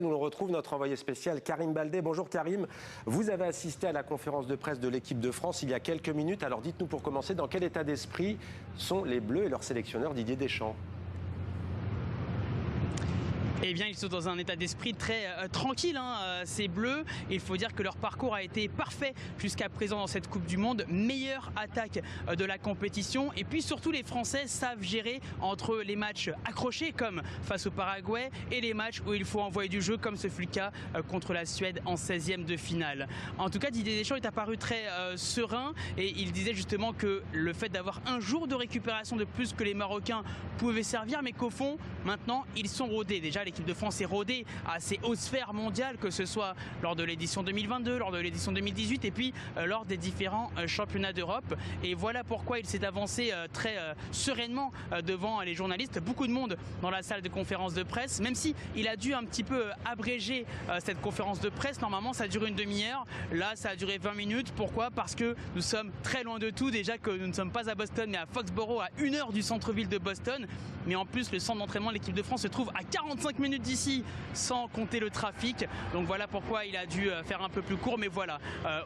Nous retrouve notre envoyé spécial Karim Baldé. Bonjour Karim, vous avez assisté à la conférence de presse de l'équipe de France il y a quelques minutes. Alors dites-nous pour commencer, dans quel état d'esprit sont les Bleus et leur sélectionneur Didier Deschamps ? Eh bien, ils sont dans un état d'esprit très tranquille, ces Bleus. Il faut dire que leur parcours a été parfait jusqu'à présent dans cette Coupe du Monde. Meilleure attaque de la compétition. Et puis surtout, les Français savent gérer entre les matchs accrochés, comme face au Paraguay, et les matchs où il faut envoyer du jeu, comme ce fut le cas contre la Suède en 16e de finale. En tout cas, Didier Deschamps est apparu très serein et il disait justement que le fait d'avoir un jour de récupération de plus que les Marocains pouvait servir, mais qu'au fond, maintenant, ils sont rodés. Déjà, l'équipe de France est rodée à ces hautes sphères mondiales, que ce soit lors de l'édition 2022, lors de l'édition 2018 et puis lors des différents championnats d'Europe. Et voilà pourquoi il s'est avancé très sereinement devant les journalistes. Beaucoup de monde dans la salle de conférence de presse, même si il a dû un petit peu abréger cette conférence de presse. Normalement, ça dure une demi-heure. Là, ça a duré 20 minutes. Pourquoi ? Parce que nous sommes très loin de tout. Déjà que nous ne sommes pas à Boston, mais à Foxborough, à 1 heure du centre-ville de Boston. Mais en plus, le centre d'entraînement de l'équipe de France se trouve à 45 minutes d'ici, sans compter le trafic. Donc voilà pourquoi il a dû faire un peu plus court. Mais voilà,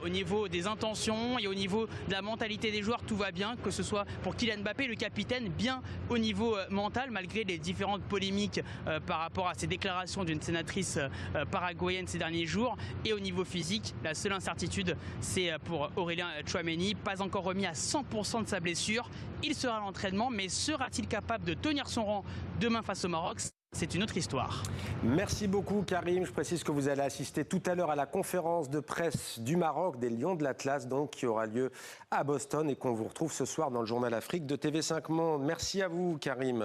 au niveau des intentions et au niveau de la mentalité des joueurs, tout va bien. Que ce soit pour Kylian Mbappé, le capitaine, bien au niveau mental, malgré les différentes polémiques par rapport à ses déclarations d'une sénatrice paraguayenne ces derniers jours. Et au niveau physique, la seule incertitude, c'est pour Aurélien Tchouaméni, pas encore remis à 100% de sa blessure. Il sera à l'entraînement, mais sera-t-il capable de tenir son rang demain face au Maroc ? C'est une autre histoire. Merci beaucoup Karim. Je précise que vous allez assister tout à l'heure à la conférence de presse du Maroc, des Lions de l'Atlas, donc, qui aura lieu à Boston et qu'on vous retrouve ce soir dans le Journal Afrique de TV5 Monde. Merci à vous Karim.